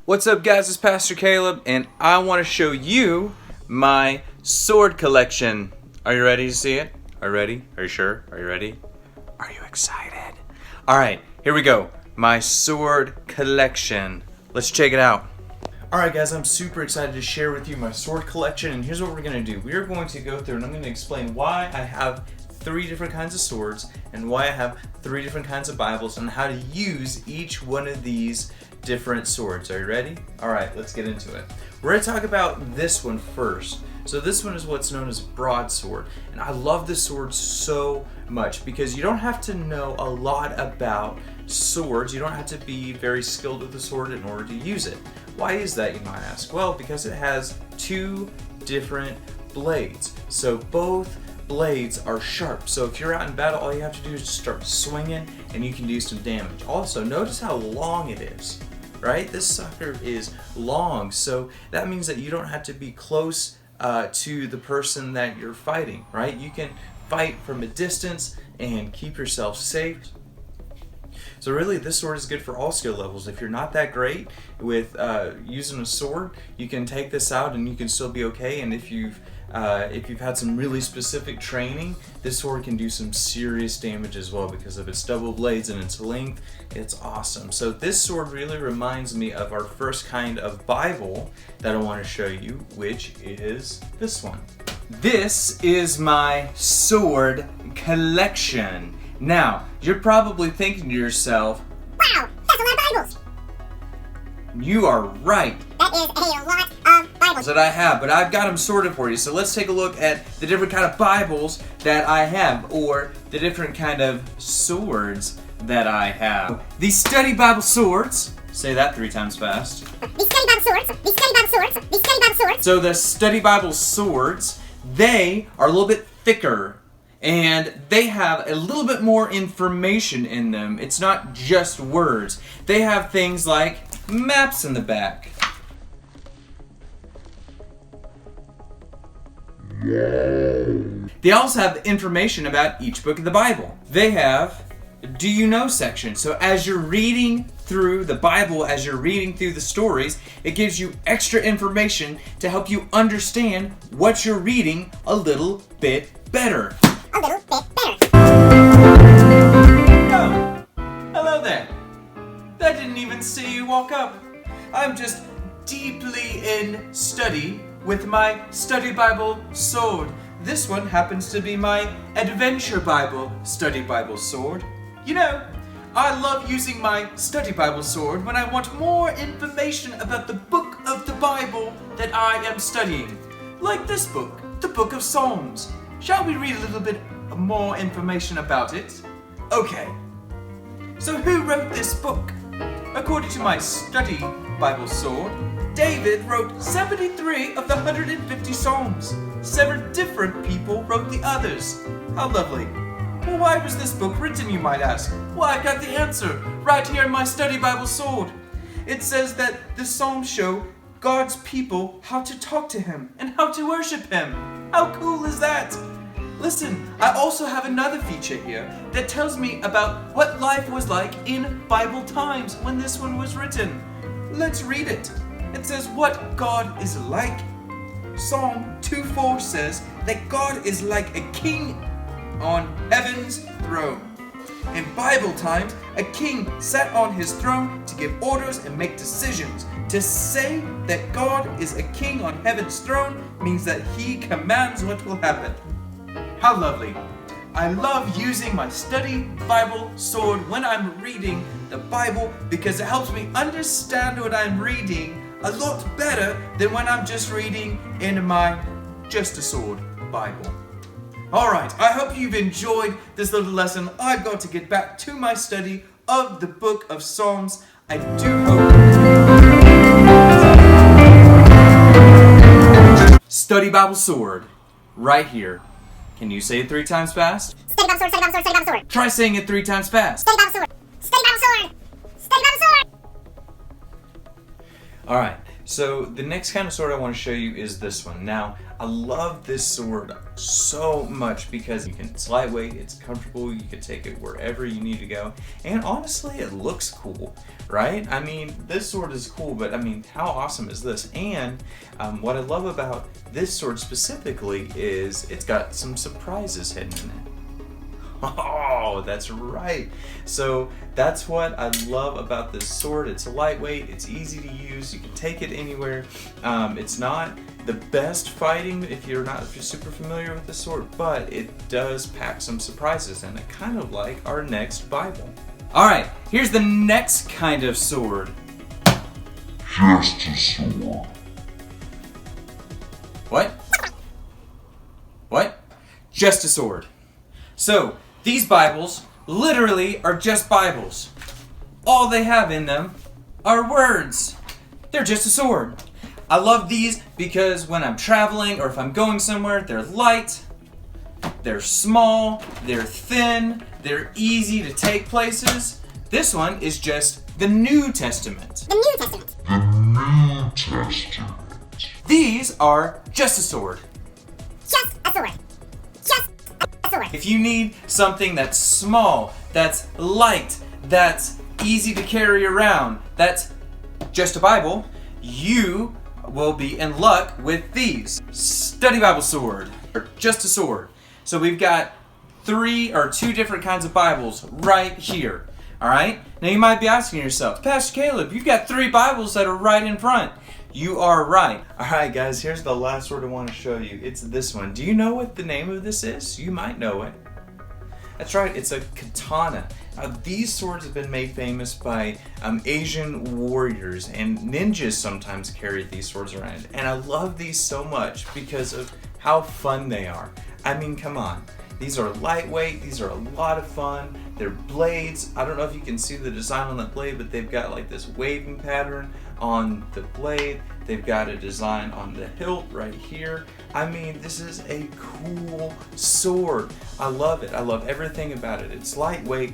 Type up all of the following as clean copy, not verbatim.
What's up, guys? It's Pastor Caleb, and I want to show you my sword collection. Are you ready to see it? Are you ready? Are you sure? Are you ready? Are you excited? Alright, here we go. My sword collection. Let's check it out. Alright guys, I'm super excited to share with you my sword collection, and here's what we're going to do. We're going to go through and I'm going to explain why I have 3 different kinds of swords and why I have 3 different kinds of Bibles and how to use each one of these different swords. Are you ready? Alright, let's get into it. We're going to talk about this one first. So this one is what's known as broadsword, and I love this sword so much because you don't have to know a lot about swords. You don't have to be very skilled with the sword in order to use it. Why is that, you might ask? Well, because it has 2 different blades. So both blades are sharp. So if you're out in battle, all you have to do is just start swinging and you can do some damage. Also, notice how long it is, right? This sucker is long, so that means that you don't have to be close to the person that you're fighting, right? You can fight from a distance and keep yourself safe. So really, this sword is good for all skill levels. If you're not that great with using a sword, you can take this out and you can still be okay. And if you've had some really specific training, this sword can do some serious damage as well because of its double blades and its length. It's awesome. So this sword really reminds me of our first kind of Bible that I want to show you, which is this one. This is my sword collection. Now, you're probably thinking to yourself, wow, that's a lot of Bibles. You are right. That is a lot of Bibles that I have, but I've got them sorted for you. So let's take a look at the different kind of Bibles that I have, or the different kind of swords that I have. These study Bible swords, say that 3 times fast. These study Bible swords, these study Bible swords, these study Bible swords. So the study Bible swords, they are a little bit thicker and they have a little bit more information in them. It's not just words. They have things like maps in the back. They also have information about each book of the Bible. They have Do You Know section. So as you're reading through the Bible, as you're reading through the stories, it gives you extra information to help you understand what you're reading a little bit better. A little bit better. Oh, hello there. I didn't even see you walk up. I'm just deeply in study with my study Bible sword. This one happens to be my Adventure Bible study Bible sword. You know, I love using my study Bible sword when I want more information about the book of the Bible that I am studying. Like this book, the Book of Psalms. Shall we read a little bit more information about it? Okay. So who wrote this book? According to my study Bible sword, David wrote 73 of the 150 Psalms. 7 different people wrote the others. How lovely. Well, why was this book written, you might ask? Well, I got the answer right here in my study Bible sword. It says that the Psalms show God's people how to talk to Him and how to worship Him. How cool is that? Listen, I also have another feature here that tells me about what life was like in Bible times when this one was written. Let's read it. It says what God is like. Psalm 2:4 says that God is like a king on heaven's throne. In Bible times, a king sat on his throne to give orders and make decisions. To say that God is a king on heaven's throne means that He commands what will happen. How lovely. I love using my study Bible sword when I'm reading the Bible because it helps me understand what I'm reading a lot better than when I'm just reading in my Just a Sword Bible. Alright, I hope you've enjoyed this little lesson. I've got to get back to my study of the Book of Psalms. I do hope... Study Bible sword, right here. Can you say it 3 times fast? Study Bible sword, study Bible sword, study Bible sword. Try saying it 3 times fast. Study Bible sword, study Bible sword, study Bible sword. Alright, So the next kind of sword I want to show you is this one. Now, I love this sword so much because it's lightweight, it's comfortable, you can take it wherever you need to go, and honestly, it looks cool, right? I mean, this sword is cool, but I mean, how awesome is this? And what I love about this sword specifically is it's got some surprises hidden in it. Oh, that's right. So that's what I love about this sword. It's lightweight, it's easy to use, you can take it anywhere. It's not the best fighting if you're super familiar with the sword, but it does pack some surprises in it, kind of like our next Bible. Alright, here's the next kind of sword. Just a sword. What? What? Just a sword. So, these Bibles literally are just Bibles. All they have in them are words. They're just a sword. I love these because when I'm traveling or if I'm going somewhere, they're light, they're small, they're thin, they're easy to take places. This one is just the New Testament. The New Testament. The New Testament. These are just a sword. Just a sword. Just a sword. If you need something that's small, that's light, that's easy to carry around, that's just a Bible, you will be in luck with these. Study Bible sword, or just a sword. So we've got two different kinds of Bibles right here. All right? Now you might be asking yourself, Pastor Caleb, you've got 3 Bibles that are right in front. You are right. All right, guys, here's the last sword I want to show you. It's this one. Do you know what the name of this is? You might know it. That's right, it's a katana. These swords have been made famous by Asian warriors, and ninjas sometimes carry these swords around. And I love these so much because of how fun they are. I mean, come on. These are lightweight, these are a lot of fun. They're blades. I don't know if you can see the design on that blade, but they've got like this waving pattern on the blade. They've got a design on the hilt right here. I mean, this is a cool sword. I love it. I love everything about it. It's lightweight.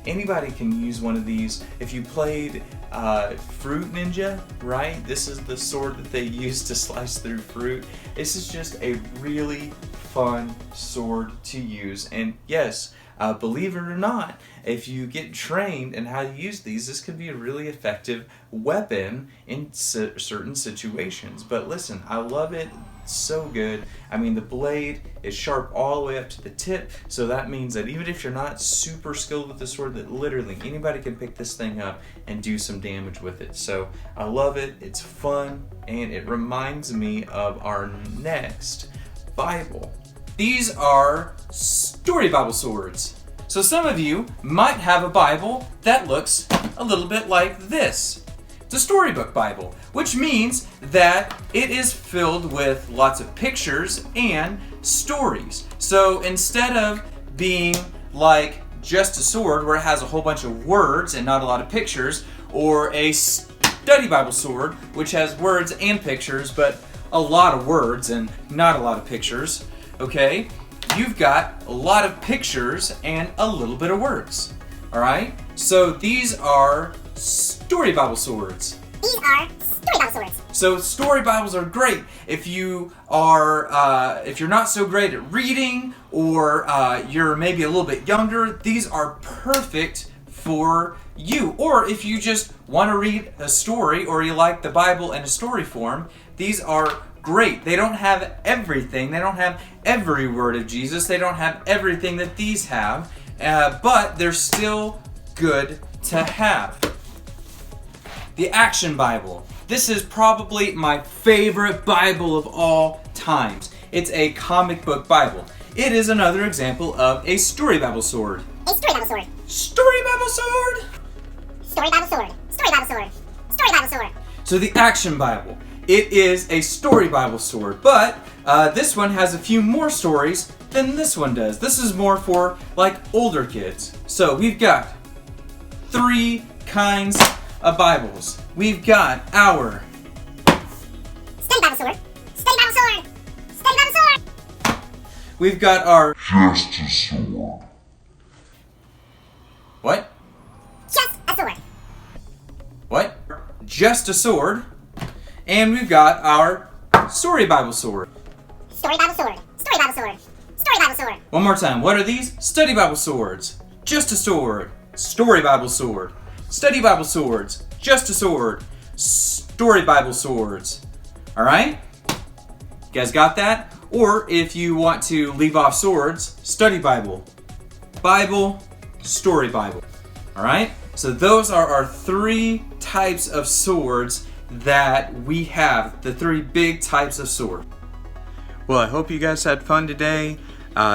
Anybody can use one of these. If you played Fruit Ninja, right? This is the sword that they use to slice through fruit. This is just a really fun sword to use. And yes, believe it or not, if you get trained in how to use these, this could be a really effective weapon in certain situations. But listen, I love it. It's so good. I mean, the blade is sharp all the way up to the tip, so that means that even if you're not super skilled with the sword, that literally anybody can pick this thing up and do some damage with it. So I love it. It's fun, and it reminds me of our next Bible. These are Story Bible swords. So some of you might have a Bible that looks a little bit like this. It's a storybook Bible, which means that it is filled with lots of pictures and stories. So instead of being like just a sword where it has a whole bunch of words and not a lot of pictures, or a study Bible sword which has words and pictures but a lot of words and not a lot of pictures, okay? You've got a lot of pictures and a little bit of words. All right? So these are Story Bible swords. These are Story Bible swords. So story Bibles are great if you are if you're not so great at reading, or you're maybe a little bit younger. These are perfect for you. Or if you just want to read a story, or you like the Bible in a story form, these are great. They don't have everything. They don't have every word of Jesus. They don't have everything that these have, but they're still good to have. The Action Bible. This is probably my favorite Bible of all times. It's a comic book Bible. It is another example of a Story Bible sword. A Story Bible sword. Story Bible sword? Story Bible sword. Story Bible sword. Story Bible sword. So the Action Bible. It is a Story Bible sword, but this one has a few more stories than this one does. This is more for like older kids. So we've got 3 kinds of Bibles. We've got our Study Bible sword. Study Bible sword. Study Bible sword. We've got our Just a sword. what? Just a sword. What? Just a sword. And we've got our Story Bible Sword. Story Bible sword. Story Bible sword. Story Bible sword. One more time. What are these? Study Bible Swords. Just a sword. Story Bible Sword. Study Bible Swords. Just a sword. Story Bible Swords. Alright? You guys got that? Or if you want to leave off swords, Study Bible. Bible, Story Bible. Alright? So those are our 3 types of swords that we have. The 3 big types of sword. Well, I hope you guys had fun today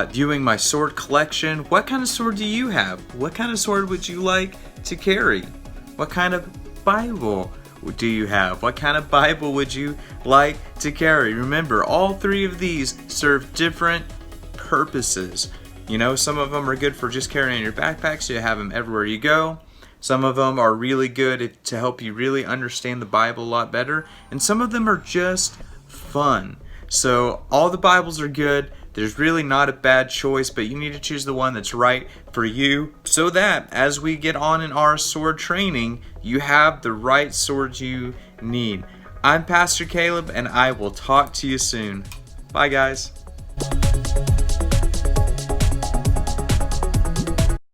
viewing my sword collection. What kind of sword do you have? What kind of sword would you like to carry? What kind of Bible do you have? What kind of Bible would you like to carry? Remember, all 3 of these serve different purposes. You know, some of them are good for just carrying in your backpack so you have them everywhere you go. Some of them are really good to help you really understand the Bible a lot better. And some of them are just fun. So all the Bibles are good. There's really not a bad choice, but you need to choose the one that's right for you so that as we get on in our sword training, you have the right sword you need. I'm Pastor Caleb, and I will talk to you soon. Bye, guys.